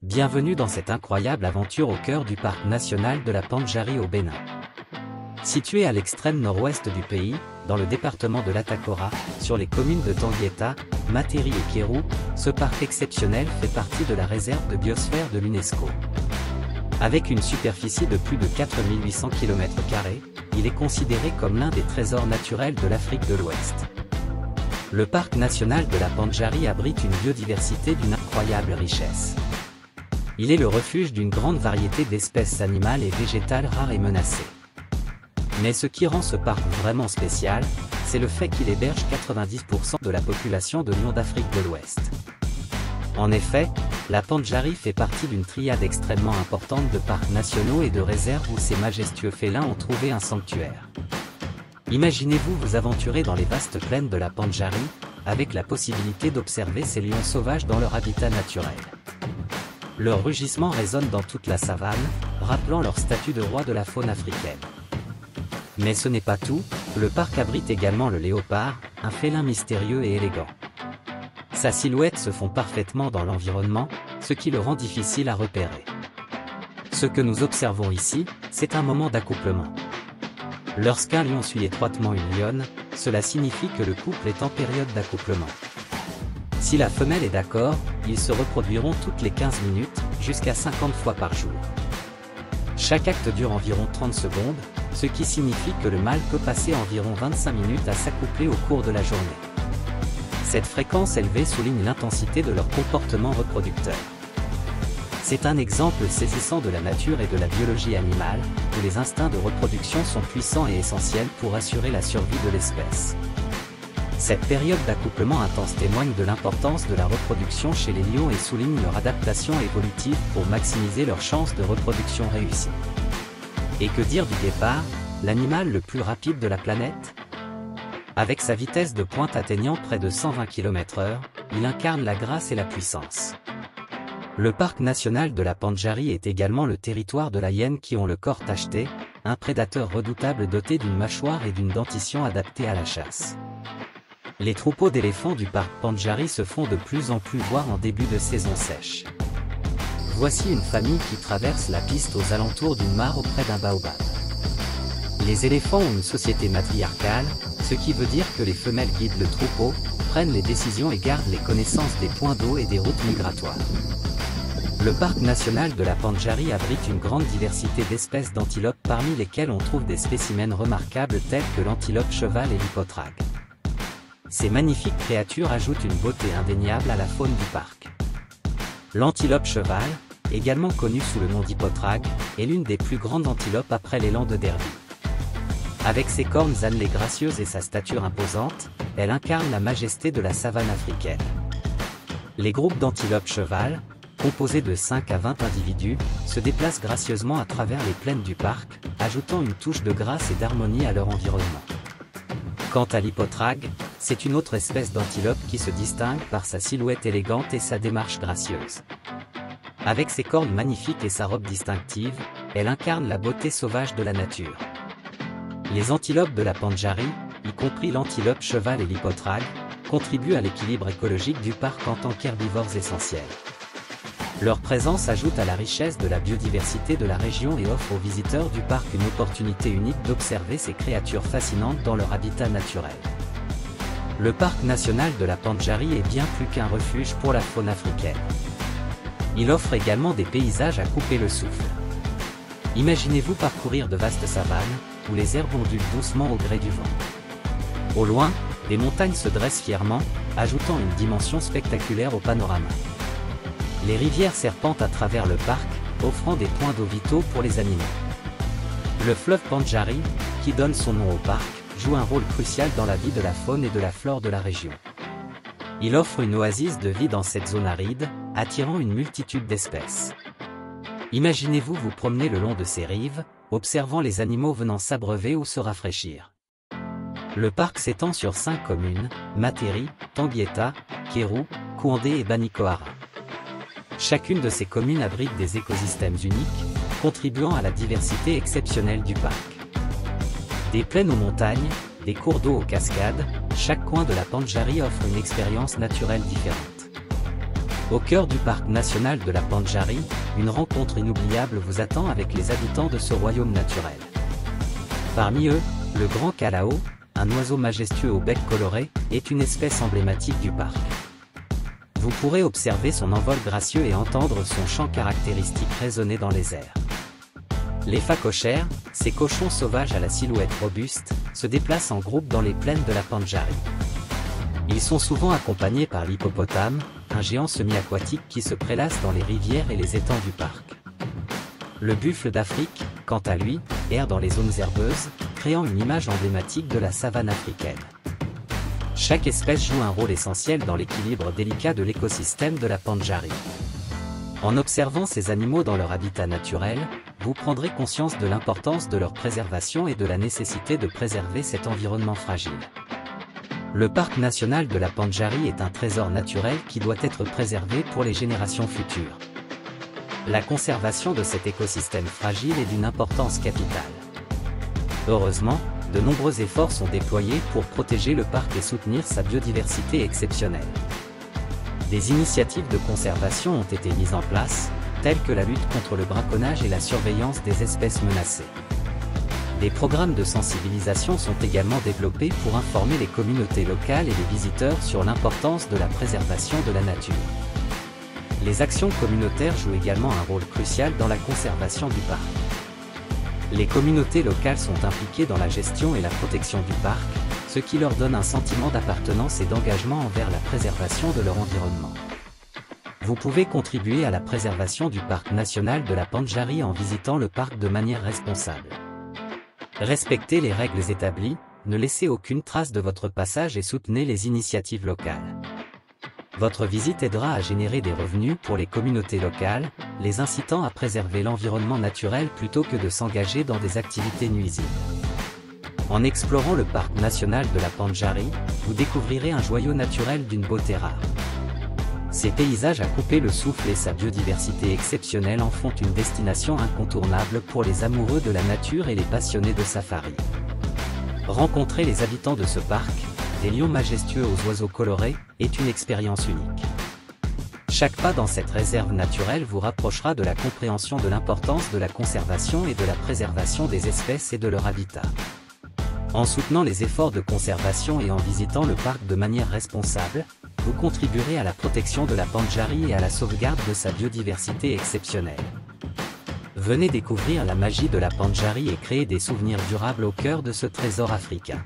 Bienvenue dans cette incroyable aventure au cœur du parc national de la Pandjari au Bénin. Situé à l'extrême nord-ouest du pays, dans le département de l'Atakora, sur les communes de Tanguieta, Materi et Kéru, ce parc exceptionnel fait partie de la réserve de biosphère de l'UNESCO. Avec une superficie de plus de 4800 km², il est considéré comme l'un des trésors naturels de l'Afrique de l'Ouest. Le parc national de la Pandjari abrite une biodiversité d'une incroyable richesse. Il est le refuge d'une grande variété d'espèces animales et végétales rares et menacées. Mais ce qui rend ce parc vraiment spécial, c'est le fait qu'il héberge 90% de la population de lions d'Afrique de l'Ouest. En effet, la Pandjari fait partie d'une triade extrêmement importante de parcs nationaux et de réserves où ces majestueux félins ont trouvé un sanctuaire. Imaginez-vous vous aventurer dans les vastes plaines de la Pandjari, avec la possibilité d'observer ces lions sauvages dans leur habitat naturel. Leur rugissement résonne dans toute la savane, rappelant leur statut de roi de la faune africaine. Mais ce n'est pas tout, le parc abrite également le léopard, un félin mystérieux et élégant. Sa silhouette se fond parfaitement dans l'environnement, ce qui le rend difficile à repérer. Ce que nous observons ici, c'est un moment d'accouplement. Lorsqu'un lion suit étroitement une lionne, cela signifie que le couple est en période d'accouplement. Si la femelle est d'accord, ils se reproduiront toutes les 15 minutes, jusqu'à 50 fois par jour. Chaque acte dure environ 30 secondes, ce qui signifie que le mâle peut passer environ 25 minutes à s'accoupler au cours de la journée. Cette fréquence élevée souligne l'intensité de leur comportement reproducteur. C'est un exemple saisissant de la nature et de la biologie animale, où les instincts de reproduction sont puissants et essentiels pour assurer la survie de l'espèce. Cette période d'accouplement intense témoigne de l'importance de la reproduction chez les lions et souligne leur adaptation évolutive pour maximiser leurs chances de reproduction réussie. Et que dire du guépard, l'animal le plus rapide de la planète? Avec sa vitesse de pointe atteignant près de 120 km/h, il incarne la grâce et la puissance. Le parc national de la Pandjari est également le territoire de la hyène qui ont le corps tacheté, un prédateur redoutable doté d'une mâchoire et d'une dentition adaptée à la chasse. Les troupeaux d'éléphants du parc Pandjari se font de plus en plus voir en début de saison sèche. Voici une famille qui traverse la piste aux alentours d'une mare auprès d'un baobab. Les éléphants ont une société matriarcale, ce qui veut dire que les femelles guident le troupeau, prennent les décisions et gardent les connaissances des points d'eau et des routes migratoires. Le parc national de la Pandjari abrite une grande diversité d'espèces d'antilopes parmi lesquelles on trouve des spécimens remarquables tels que l'antilope cheval et l'hippotrague. Ces magnifiques créatures ajoutent une beauté indéniable à la faune du parc. L'antilope cheval, également connue sous le nom d'hippotrague, est l'une des plus grandes antilopes après l'élan de Derby. Avec ses cornes annelées gracieuses et sa stature imposante, elle incarne la majesté de la savane africaine. Les groupes d'antilopes cheval, composés de 5 à 20 individus, se déplacent gracieusement à travers les plaines du parc, ajoutant une touche de grâce et d'harmonie à leur environnement. Quant à l'hippotrague, c'est une autre espèce d'antilope qui se distingue par sa silhouette élégante et sa démarche gracieuse. Avec ses cornes magnifiques et sa robe distinctive, elle incarne la beauté sauvage de la nature. Les antilopes de la Pandjari, y compris l'antilope cheval et l'hippotrague, contribuent à l'équilibre écologique du parc en tant qu'herbivores essentiels. Leur présence ajoute à la richesse de la biodiversité de la région et offre aux visiteurs du parc une opportunité unique d'observer ces créatures fascinantes dans leur habitat naturel. Le parc national de la Pandjari est bien plus qu'un refuge pour la faune africaine. Il offre également des paysages à couper le souffle. Imaginez-vous parcourir de vastes savanes, où les herbes ondulent doucement au gré du vent. Au loin, les montagnes se dressent fièrement, ajoutant une dimension spectaculaire au panorama. Les rivières serpentent à travers le parc, offrant des points d'eau vitaux pour les animaux. Le fleuve Pandjari, qui donne son nom au parc, joue un rôle crucial dans la vie de la faune et de la flore de la région. Il offre une oasis de vie dans cette zone aride, attirant une multitude d'espèces. Imaginez-vous vous promener le long de ces rives, observant les animaux venant s'abreuver ou se rafraîchir. Le parc s'étend sur 5 communes, Materi, Tanguieta, Kéru, Kouandé et Banikoara. Chacune de ces communes abrite des écosystèmes uniques, contribuant à la diversité exceptionnelle du parc. Des plaines aux montagnes, des cours d'eau aux cascades, chaque coin de la Pandjari offre une expérience naturelle différente. Au cœur du parc national de la Pandjari, une rencontre inoubliable vous attend avec les habitants de ce royaume naturel. Parmi eux, le grand calao, un oiseau majestueux au bec coloré, est une espèce emblématique du parc. Vous pourrez observer son envol gracieux et entendre son chant caractéristique résonner dans les airs. Les phacochères, ces cochons sauvages à la silhouette robuste, se déplacent en groupe dans les plaines de la Pandjari. Ils sont souvent accompagnés par l'hippopotame, un géant semi-aquatique qui se prélasse dans les rivières et les étangs du parc. Le buffle d'Afrique, quant à lui, erre dans les zones herbeuses, créant une image emblématique de la savane africaine. Chaque espèce joue un rôle essentiel dans l'équilibre délicat de l'écosystème de la Pandjari. En observant ces animaux dans leur habitat naturel, vous prendrez conscience de l'importance de leur préservation et de la nécessité de préserver cet environnement fragile. Le parc national de la Pandjari est un trésor naturel qui doit être préservé pour les générations futures. La conservation de cet écosystème fragile est d'une importance capitale. Heureusement, de nombreux efforts sont déployés pour protéger le parc et soutenir sa biodiversité exceptionnelle. Des initiatives de conservation ont été mises en place, telles que la lutte contre le braconnage et la surveillance des espèces menacées. Des programmes de sensibilisation sont également développés pour informer les communautés locales et les visiteurs sur l'importance de la préservation de la nature. Les actions communautaires jouent également un rôle crucial dans la conservation du parc. Les communautés locales sont impliquées dans la gestion et la protection du parc, ce qui leur donne un sentiment d'appartenance et d'engagement envers la préservation de leur environnement. Vous pouvez contribuer à la préservation du parc national de la Pandjari en visitant le parc de manière responsable. Respectez les règles établies, ne laissez aucune trace de votre passage et soutenez les initiatives locales. Votre visite aidera à générer des revenus pour les communautés locales, les incitant à préserver l'environnement naturel plutôt que de s'engager dans des activités nuisibles. En explorant le parc national de la Pandjari, vous découvrirez un joyau naturel d'une beauté rare. Ces paysages à couper le souffle et sa biodiversité exceptionnelle en font une destination incontournable pour les amoureux de la nature et les passionnés de safari. Rencontrer les habitants de ce parc, des lions majestueux aux oiseaux colorés, est une expérience unique. Chaque pas dans cette réserve naturelle vous rapprochera de la compréhension de l'importance de la conservation et de la préservation des espèces et de leur habitat. En soutenant les efforts de conservation et en visitant le parc de manière responsable, vous contribuerez à la protection de la Pandjari et à la sauvegarde de sa biodiversité exceptionnelle. Venez découvrir la magie de la Pandjari et créer des souvenirs durables au cœur de ce trésor africain.